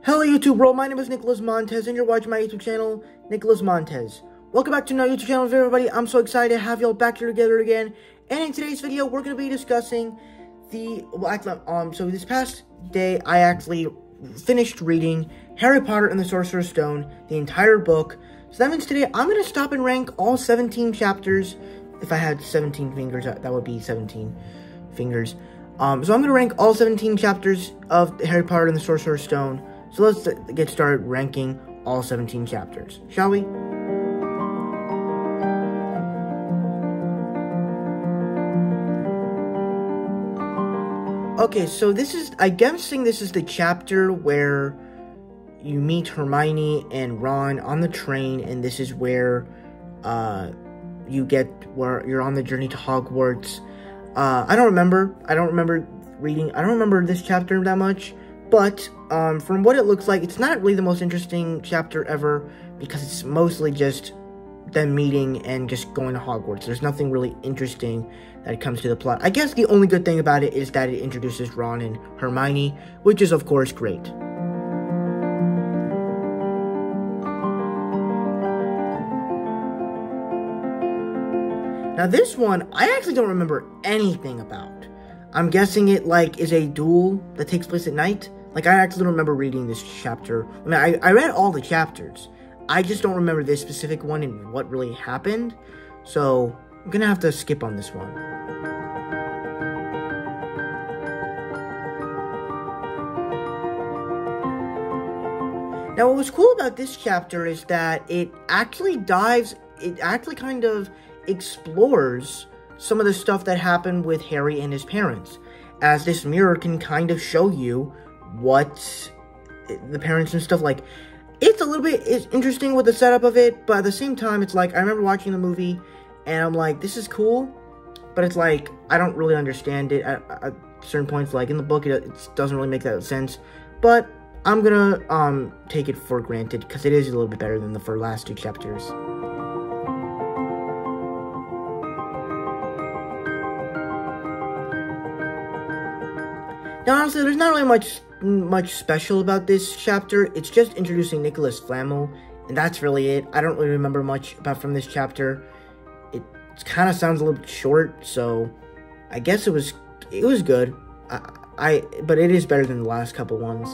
Hello YouTube world, my name is Nicolas Montez and you're watching my YouTube channel, Nicolas Montez. Welcome back to my YouTube channel everybody. I'm so excited to have y'all back here together again. And in today's video, we're going to be discussing so this past day, I actually finished reading Harry Potter and the Sorcerer's Stone, the entire book. So that means today, I'm going to stop and rank all 17 chapters. If I had 17 fingers, that would be 17 fingers. So I'm going to rank all 17 chapters of Harry Potter and the Sorcerer's Stone. So let's get started ranking all 17 chapters, shall we? Okay, so I'm guessing this is the chapter where you meet Hermione and Ron on the train, and this is where you're on the journey to Hogwarts. I don't remember this chapter that much. But, from what it looks like, it's not really the most interesting chapter ever, because it's mostly just them meeting and just going to Hogwarts. There's nothing really interesting that comes to the plot. I guess the only good thing about it is that it introduces Ron and Hermione, which is, of course, great. Now, this one, I actually don't remember anything about. I'm guessing it, is a duel that takes place at night. I actually don't remember reading this chapter. I mean, I read all the chapters. I just don't remember this specific one and what really happened. So, I'm gonna have to skip on this one. Now, what was cool about this chapter is that it actually kind of explores some of the stuff that happened with Harry and his parents, as this mirror can kind of show you what the parents and stuff it's interesting with the setup of it, but at the same time, it's I remember watching the movie, and I'm like, this is cool, but it's I don't really understand it at certain points. In the book, it doesn't really make that sense, but I'm gonna take it for granted, because it is a little bit better than the last two chapters. Now, honestly, there's not really much special about this chapter. It's just introducing Nicolas Flamel, and that's really it. I don't really remember much from this chapter. It kind of sounds a little bit short, so I guess it was good. But it is better than the last couple ones.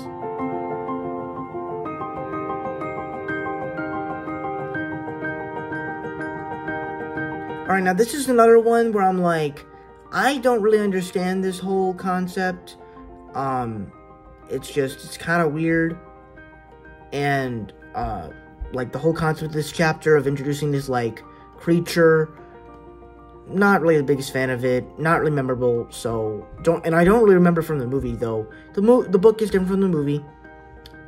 Alright, now this is another one where I'm I don't really understand this whole concept. It's kind of weird, and, the whole concept of this chapter of introducing this, creature, not really the biggest fan of it, not really memorable, and I don't really remember from the movie, though. The book is different from the movie,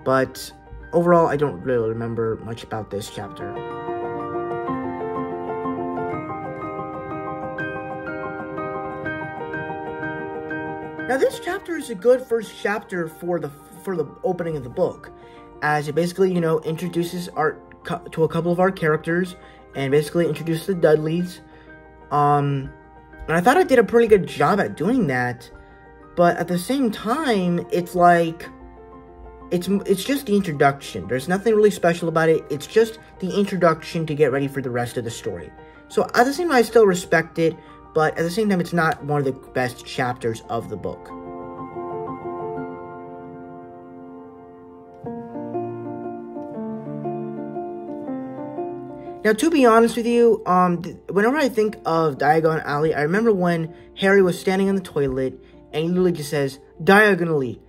but overall, I don't really remember much about this chapter. Now, this chapter is a good first chapter for the opening of the book, as it basically, introduces to a couple of our characters, and basically introduces the Dudleys. And I thought I did a pretty good job at doing that, but at the same time, it's it's just the introduction. There's nothing really special about it. It's just the introduction to get ready for the rest of the story. So at the same time, I still respect it, but at the same time, it's not one of the best chapters of the book. Now, to be honest with you, whenever I think of Diagon Alley, I remember when Harry was standing on the toilet, and he literally just says, diagonally,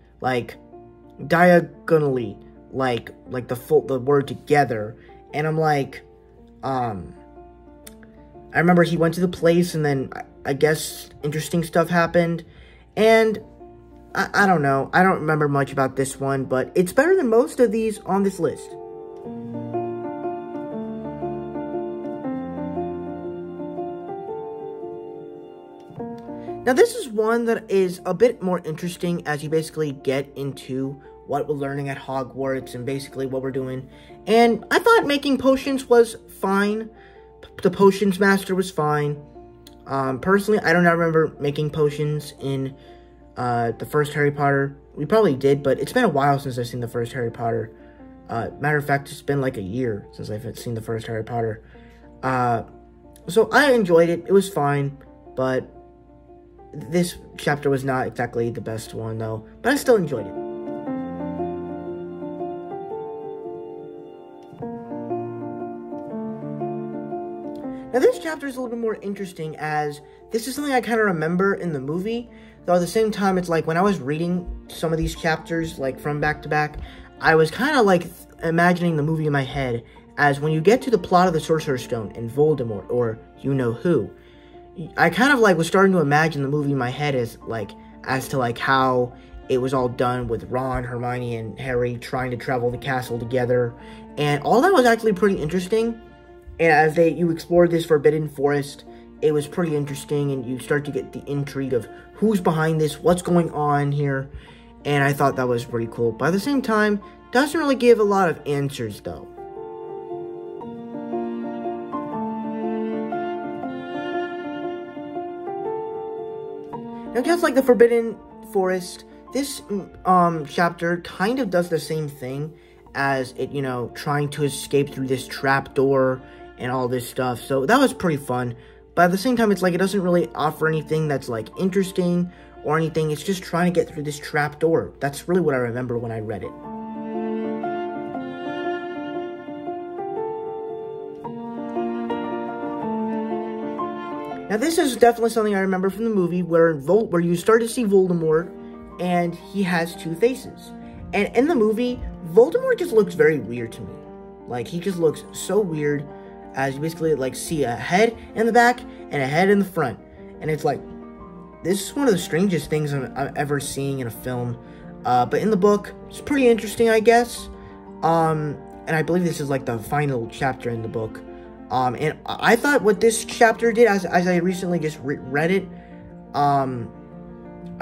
diagonally. like the word together. And I'm like, I remember he went to the place, and then I guess interesting stuff happened. And I don't know. I don't remember much about this one, but it's better than most of these on this list. Now, this is one that is a bit more interesting as you basically get into what we're learning at Hogwarts and basically what we're doing. And I thought making potions was fine. The potions master was fine. Personally, I don't remember making potions in the first Harry Potter. We probably did, but it's been a while since I've seen the first Harry Potter. Matter of fact, it's been like a year since I've seen the first Harry Potter. So I enjoyed it. It was fine, but this chapter was not exactly the best one, though. But I still enjoyed it. Now, this chapter is a little bit more interesting, as this is something I kind of remember in the movie. Though at the same time, it's like when I was reading some of these chapters, like from back to back, I was kind of like imagining the movie in my head, as when you get to the plot of the Sorcerer's Stone and Voldemort, or you-know-who, I kind of like was starting to imagine the movie in my head as to how it was all done with Ron, Hermione, and Harry trying to travel the castle together, and all that was actually pretty interesting. And as you explored this Forbidden Forest, it was pretty interesting, and you start to get the intrigue of who's behind this, what's going on here, and I thought that was pretty cool. But at the same time, doesn't really give a lot of answers, though. Now, just like the Forbidden Forest, this chapter kind of does the same thing as it, trying to escape through this trapdoor and all this stuff. So that was pretty fun. But at the same time, it's like it doesn't really offer anything that's like interesting or anything. It's just trying to get through this trapdoor. That's really what I remember when I read it. Now, this is definitely something I remember from the movie, where you start to see Voldemort, and he has two faces. And in the movie, Voldemort just looks very weird to me. Like, he just looks so weird, as you basically, like, see a head in the back and a head in the front. And it's like, this is one of the strangest things I'm ever seeing in a film. But in the book, it's pretty interesting, I guess. And I believe this is, like, the final chapter in the book. And I thought what this chapter did, as I recently just read it, I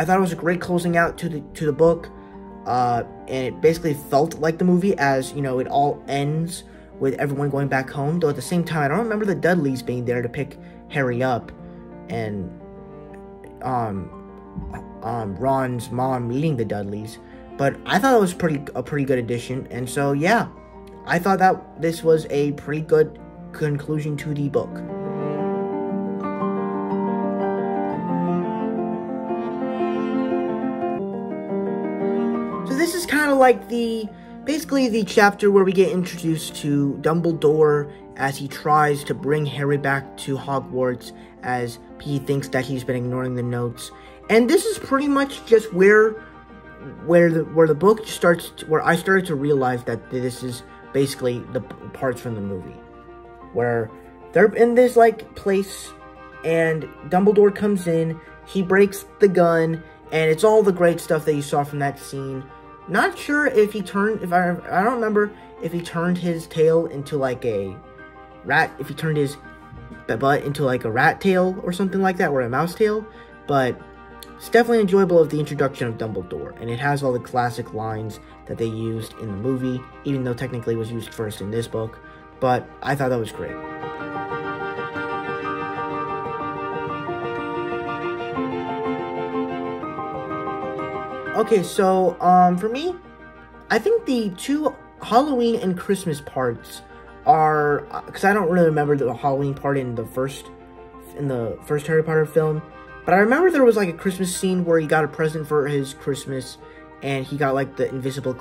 thought it was a great closing out to the book, and it basically felt like the movie, as, it all ends with everyone going back home, though at the same time, I don't remember the Dudleys being there to pick Harry up, and, Ron's mom meeting the Dudleys, but I thought it was a pretty good addition, and so, yeah, I thought that this was a pretty good conclusion to the book. So this is kind of like basically the chapter where we get introduced to Dumbledore as he tries to bring Harry back to Hogwarts, as he thinks that he's been ignoring the notes. And this is pretty much just where the book starts, where I started to realize that this is basically the parts from the movie, where they're in this, like, place, and Dumbledore comes in, he breaks the gun, and it's all the great stuff that you saw from that scene. Not sure if I don't remember if he turned his tail into, like, a rat, if he turned his butt into, like, a rat tail or something like that, or a mouse tail, but it's definitely enjoyable of the introduction of Dumbledore, and it has all the classic lines that they used in the movie, even though technically it was used first in this book. But I thought that was great. Okay, so, for me, I think the two Halloween and Christmas parts are, because I don't really remember the Halloween part in the first Harry Potter film, but I remember there was, like, a Christmas scene where he got a present for his Christmas, and he got, like, the invisibility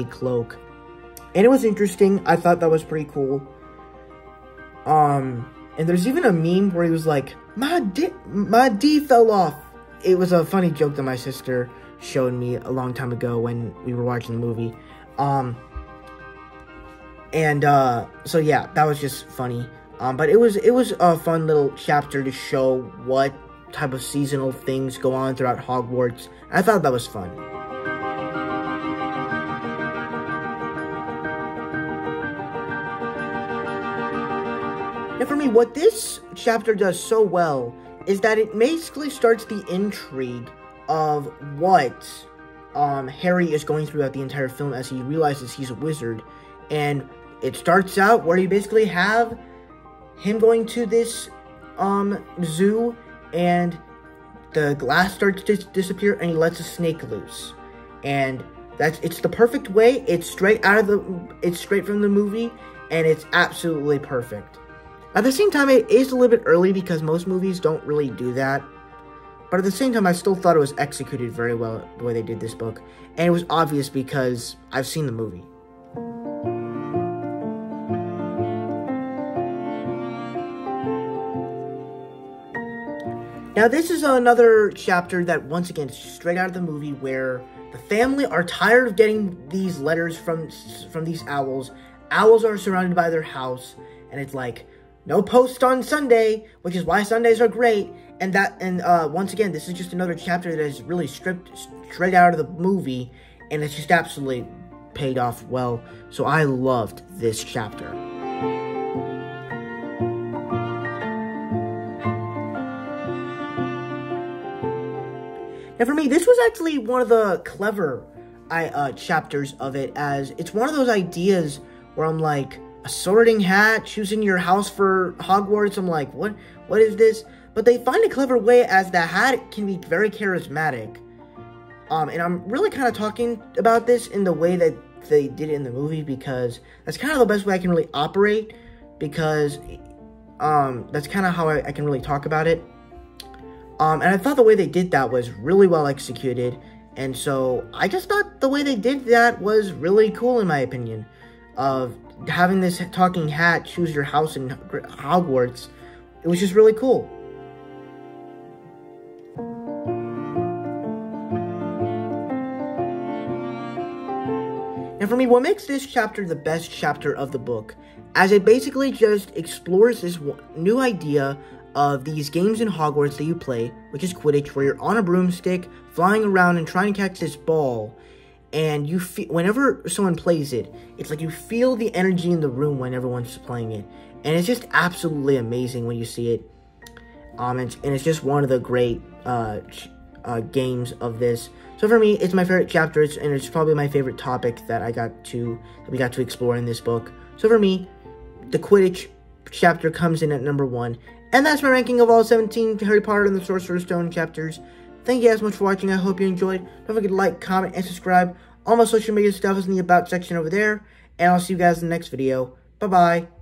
cloak. And it was interesting. I thought that was pretty cool. And there's even a meme where he was like, my D fell off. It was a funny joke that my sister showed me a long time ago when we were watching the movie. So yeah, that was just funny. But it was a fun little chapter to show what type of seasonal things go on throughout Hogwarts. I thought that was fun. And for me, what this chapter does so well is that it basically starts the intrigue of what Harry is going through throughout the entire film as he realizes he's a wizard. And it starts out where you basically have him going to this zoo, and the glass starts to disappear, and he lets a snake loose. And it's the perfect way. It's straight from the movie, and it's absolutely perfect. At the same time, it is a little bit early because most movies don't really do that. But at the same time, I still thought it was executed very well the way they did this book. And it was obvious because I've seen the movie. Now, this is another chapter that, once again, is straight out of the movie, where the family are tired of getting these letters from these owls. Owls are surrounded by their house, and it's like, no post on Sunday, which is why Sundays are great. And once again, this is just another chapter that is really stripped straight out of the movie, and it's just absolutely paid off well. So I loved this chapter. And for me, this was actually one of the clever chapters of it, as it's one of those ideas where I'm like, a sorting hat, choosing your house for Hogwarts. I'm like, what is this? But they find a clever way, as the hat can be very charismatic. And I'm really kind of talking about this in the way that they did it in the movie, because that's kind of the best way I can really operate, because that's kind of how I can really talk about it. And I thought the way they did that was really well executed, and so I just thought the way they did that was really cool, in my opinion, of having this talking hat choose your house in Hogwarts. It was just really cool. And for me, what makes this chapter the best chapter of the book, as it basically just explores this new idea of these games in Hogwarts that you play, which is Quidditch, where you're on a broomstick, flying around and trying to catch this ball. And you feel, whenever someone plays it, it's like you feel the energy in the room when everyone's playing it. And it's just absolutely amazing when you see it. And it's just one of the great games of this. So for me, it's my favorite chapter, and it's probably my favorite topic that we got to explore in this book. So for me, the Quidditch chapter comes in at number 1. And that's my ranking of all 17 Harry Potter and the Sorcerer's Stone chapters. Thank you guys so much for watching. I hope you enjoyed. Don't forget to like, comment, and subscribe. All my social media stuff is in the About section over there. And I'll see you guys in the next video. Bye-bye.